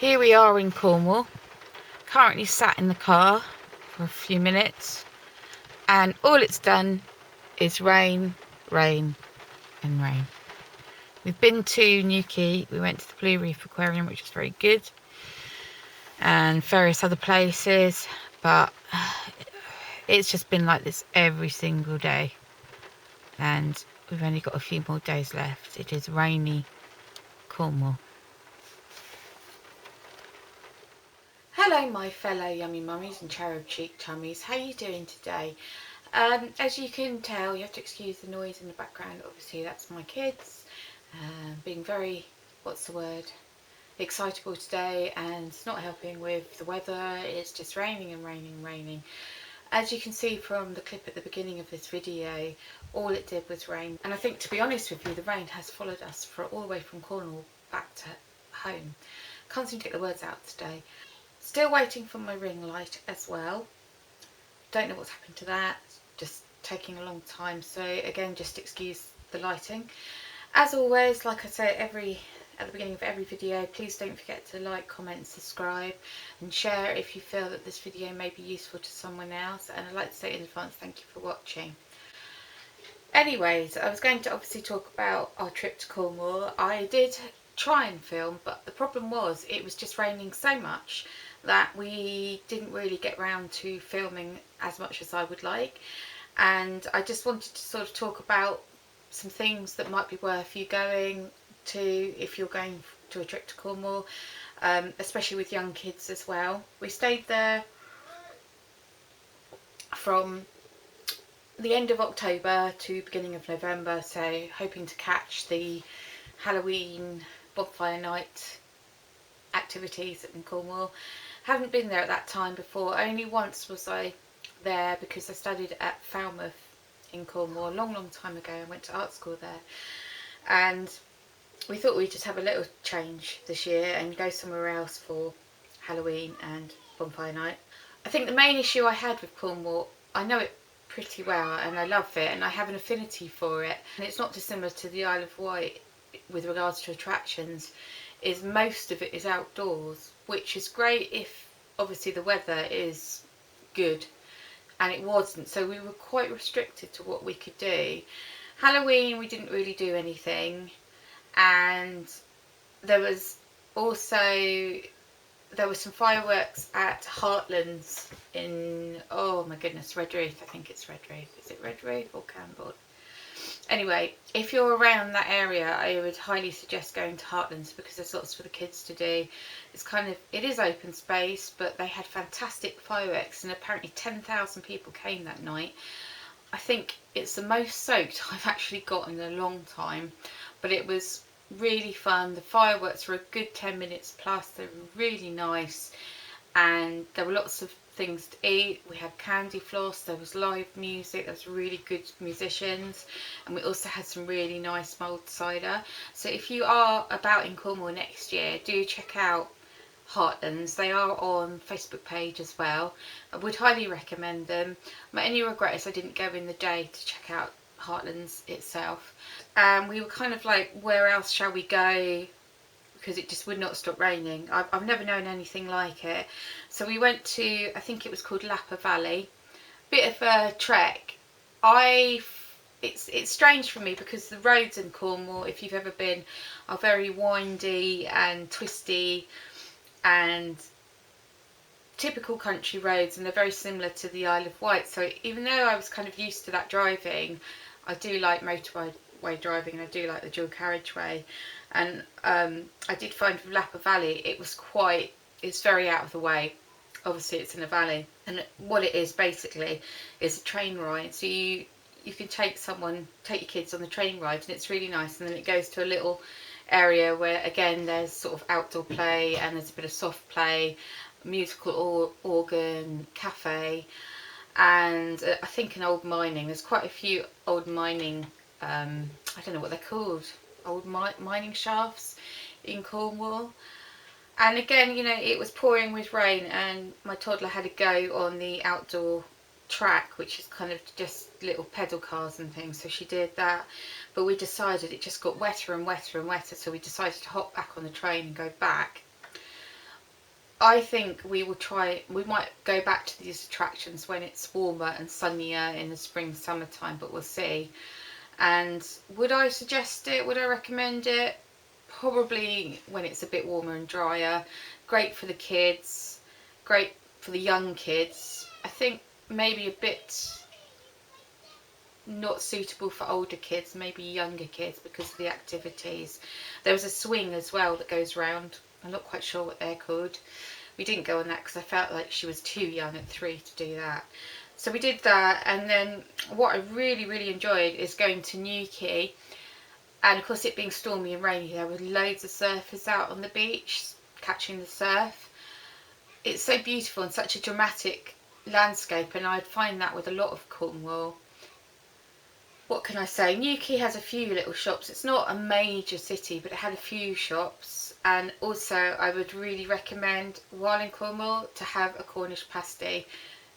Here we are in Cornwall, currently sat in the car for a few minutes, and all it's done is rain, rain and rain. We've been to Newquay, we went to the Blue Reef Aquarium, which was very good, and various other places, but it's just been like this every single day, and we've only got a few more days left. It is rainy Cornwall. Hello my fellow yummy mummies and cherub cheek tummies, how are you doing today? As you can tell, you have to excuse the noise in the background. Obviously that's my kids being very, excitable today, and it's not helping with the weather. It's just raining and raining and raining. As you can see from the clip at the beginning of this video, all it did was rain, and I think, to be honest with you, the rain has followed us all the way from Cornwall back to home. Can't seem to get the words out today. Still waiting for my ring light as well. Don't know what's happened to that, just taking a long time, so again, just excuse the lighting. As always, like I say at the beginning of every video, please don't forget to like, comment, subscribe and share if you feel that this video may be useful to someone else, and I'd like to say in advance thank you for watching. Anyways, I was going to obviously talk about our trip to Cornwall. I did try and film, but the problem was it was just raining so much that we didn't really get round to filming as much as I would like, and I just wanted to sort of talk about some things that might be worth you going to if you're going to a trip to Cornwall, especially with young kids as well. We stayed there from the end of October to beginning of November, so hoping to catch the Halloween bonfire night activities in Cornwall. Haven't been there at that time before. Only once was I there because I studied at Falmouth in Cornwall a long time ago. I went to art school there, and we thought we'd just have a little change this year and go somewhere else for Halloween and bonfire night. I think the main issue I had with Cornwall, I know it pretty well and I love it and I have an affinity for it, and it's not dissimilar to the Isle of Wight with regards to attractions, is most of it is outdoors, which is great if obviously the weather is good, and it wasn't, so we were quite restricted to what we could do. Halloween we didn't really do anything, and there was some fireworks at Heartlands in, oh my goodness, Red Reef. I think it's Red Reef. Is it Red Reef or Campbell? Anyway, if you're around that area, I would highly suggest going to Heartlands because there's lots for the kids to do. It is open space, but they had fantastic fireworks, and apparently 10,000 people came that night. I think it's the most soaked I've actually got in a long time, but it was really fun. The fireworks were a good 10 minutes plus. They were really nice, and there were lots of things to eat. We had candy floss, there was live music, there was really good musicians, and we also had some really nice mulled cider. So if you are about in Cornwall next year, do check out Heartlands. They are on Facebook page as well. I would highly recommend them. My only regret is I didn't go in the day to check out Heartlands itself. We were kind of like, where else shall we go, because it just would not stop raining. I've never known anything like it. So we went to, I think it was called Lappa Valley. Bit of a trek. It's strange for me because the roads in Cornwall, if you've ever been, are very windy and twisty and typical country roads, and they're very similar to the Isle of Wight. So even though I was kind of used to that driving, I do like motorway driving, and I do like the dual carriageway. And I did find with Lappa Valley it's very out of the way. Obviously it's in a valley, and what it is basically is a train ride. So you can take your kids on the train ride, and it's really nice, and then it goes to a little area where again there's sort of outdoor play, and there's a bit of soft play, musical organ, cafe, and I think an old mining. There's quite a few old mining, I don't know what they're called, old mining shafts in Cornwall. And again, you know, it was pouring with rain, and my toddler had a go on the outdoor track, which is kind of just little pedal cars and things, so she did that. But we decided it just got wetter and wetter and wetter, so we decided to hop back on the train and go back. I think we might go back to these attractions when it's warmer and sunnier in the spring, summertime, but we'll see. And would I suggest it? Would I recommend it? Probably when it's a bit warmer and drier. Great for the kids, great for the young kids. I think maybe a bit not suitable for older kids, maybe younger kids, because of the activities. There was a swing as well that goes round. I'm not quite sure what they're called. We didn't go on that because I felt like she was too young at 3 to do that. So we did that, and then what I really enjoyed is going to Newquay, and of course it being stormy and rainy, there were loads of surfers out on the beach catching the surf. It's so beautiful and such a dramatic landscape, and I'd find that with a lot of Cornwall. What can I say? Newquay has a few little shops. It's not a major city, but it had a few shops. And also I would really recommend, while in Cornwall, to have a Cornish pasty.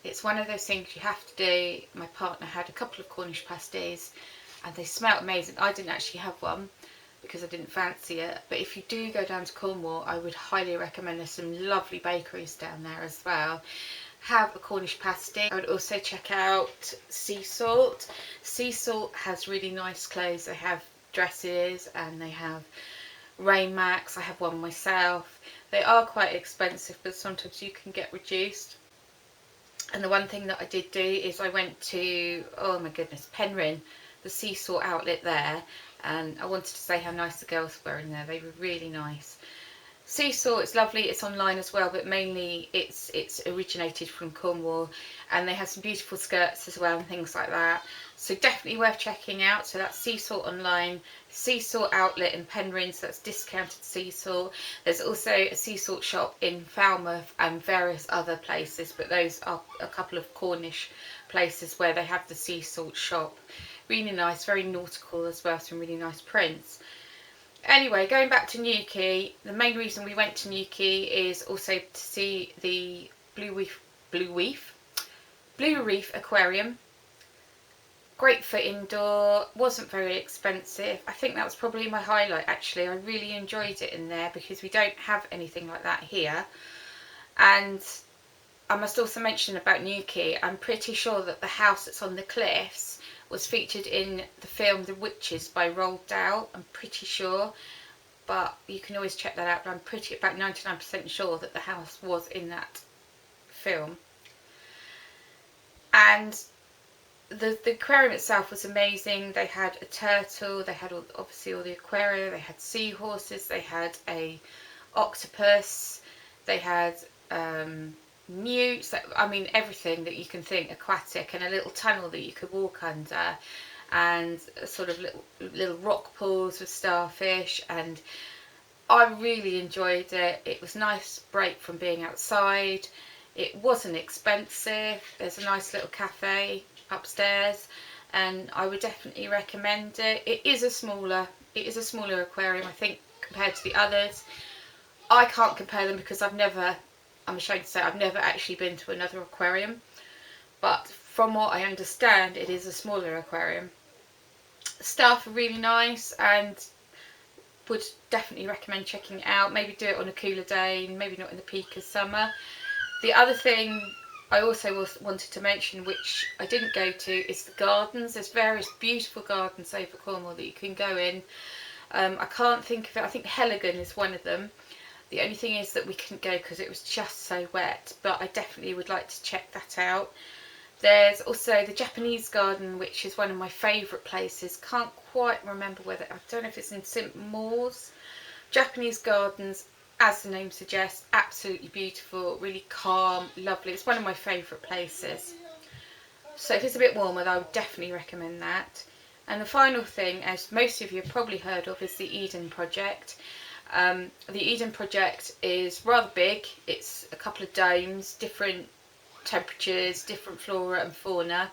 It's one of those things you have to do. My partner had a couple of Cornish pasties and they smell amazing. I didn't actually have one because I didn't fancy it, but if you do go down to Cornwall, I would highly recommend. There's some lovely bakeries down there as well. Have a Cornish pasty. I would also check out Seasalt. Seasalt has really nice clothes. They have dresses and they have rain macs. I have one myself. They are quite expensive, but sometimes you can get reduced. And the one thing that I did do is I went to, oh my goodness, Penryn, the Seasalt outlet there, and I wanted to say how nice the girls were in there. They were really nice. Seasalt, it's lovely. It's online as well, but mainly it's originated from Cornwall, and they have some beautiful skirts as well and things like that. So definitely worth checking out. So that's Seasalt online, Seasalt outlet in Penryn, so that's discounted Seasalt. There's also a Seasalt shop in Falmouth and various other places, but those are a couple of Cornish places where they have the Seasalt shop. Really nice, very nautical as well, some really nice prints. Anyway, going back to Newquay, the main reason we went to Newquay is also to see the Blue Reef Aquarium. Great for indoor, wasn't very expensive. I think that was probably my highlight actually. I really enjoyed it in there because we don't have anything like that here. And I must also mention about Newquay, I'm pretty sure that the house that's on the cliffs was featured in the film The Witches by Roald Dahl. I'm pretty sure, but you can always check that out. But I'm about 99% sure that the house was in that film. And the aquarium itself was amazing. They had a turtle, they had obviously all the aquaria, they had seahorses, they had a octopus, they had newts, I mean everything that you can think aquatic, and a little tunnel that you could walk under, and sort of little rock pools with starfish, and I really enjoyed it. It was a nice break from being outside. It wasn't expensive. There's a nice little cafe upstairs, and I would definitely recommend it. It is a smaller aquarium, I think, compared to the others. I can't compare them because I'm ashamed to say I've never actually been to another aquarium, but from what I understand, it is a smaller aquarium. The staff are really nice, and would definitely recommend checking it out. Maybe do it on a cooler day, maybe not in the peak of summer. The other thing I also wanted to mention, which I didn't go to, is the gardens. There's various beautiful gardens over Cornwall that you can go in. I can't think of it. I think Heligan is one of them. The only thing is that we couldn't go because it was just so wet, but I definitely would like to check that out. There's also the Japanese garden, which is one of my favourite places. Can't quite remember whether, I don't know if it's in St Maur's. Japanese gardens, as the name suggests, absolutely beautiful, really calm, lovely. It's one of my favourite places. So if it's a bit warmer, I would definitely recommend that. And the final thing, as most of you have probably heard of, is the Eden Project. The Eden Project is rather big. It's a couple of domes, different temperatures, different flora and fauna.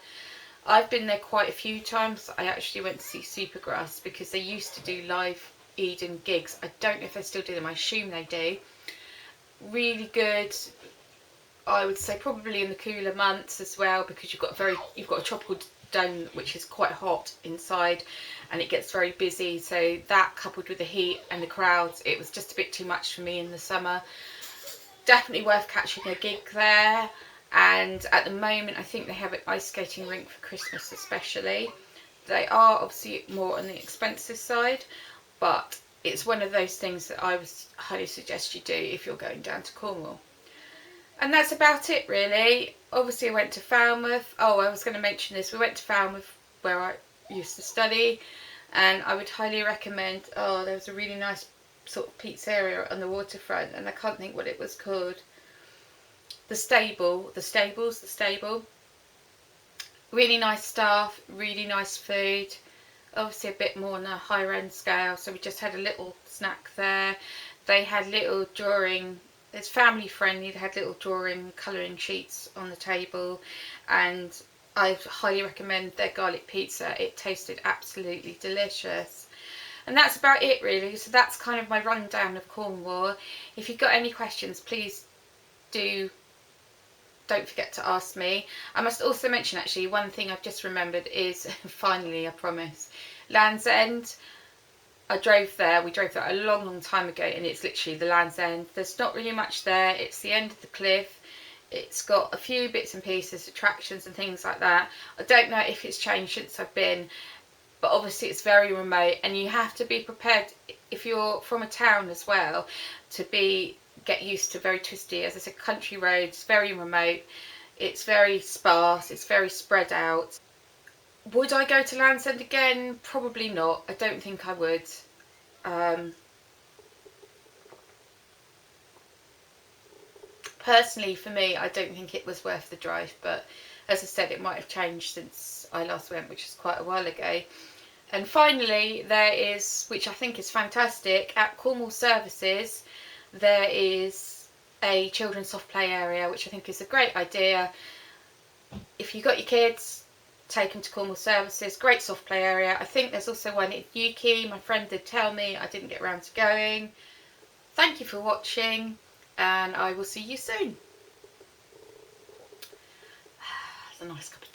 I've been there quite a few times. I actually went to see Supergrass because they used to do live Eden gigs. I don't know if they still do them. I assume they do. Really good. I would say probably in the cooler months as well, because you've got a tropical dome which is quite hot inside, and it gets very busy. So that, coupled with the heat and the crowds, it was just a bit too much for me in the summer. Definitely worth catching a gig there. And at the moment I think they have an ice skating rink for Christmas especially. They are obviously more on the expensive side, but it's one of those things that I would highly suggest you do if you're going down to Cornwall. And that's about it really. Obviously I went to Falmouth. Oh, I was going to mention this. We went to Falmouth where I used to study, and I would highly recommend, oh, there was a really nice sort of pizzeria on the waterfront, and I can't think what it was called. The stable. Really nice staff, really nice food. Obviously a bit more on a higher end scale, so we just had a little snack there. They had little drawing, it's family friendly, they had little drawing colouring sheets on the table, and I highly recommend their garlic pizza. It tasted absolutely delicious. And that's about it really. So that's kind of my rundown of Cornwall. If you've got any questions, please don't forget to ask me. I must also mention actually, one thing I've just remembered is, finally I promise, Land's End. We drove there a long time ago, and it's literally the Land's End. There's not really much there. It's the end of the cliff. It's got a few bits and pieces, attractions and things like that. I don't know if it's changed since I've been, but obviously it's very remote, and you have to be prepared if you're from a town as well to get used to very twisty, as I said, country roads, very remote. It's very sparse, it's very spread out. Would I go to Land's End again? Probably not. I don't think I would. Personally, for me, I don't think it was worth the drive, but as I said, it might have changed since I last went, which was quite a while ago. And finally, there is, which I think is fantastic, at Cornwall Services, there is a children's soft play area, which I think is a great idea. If you've got your kids, take them to Cornwall Services. Great soft play area. I think there's also one at Newquay. My friend did tell me, I didn't get around to going. Thank you for watching, and I will see you soon. It's a nice cup of tea.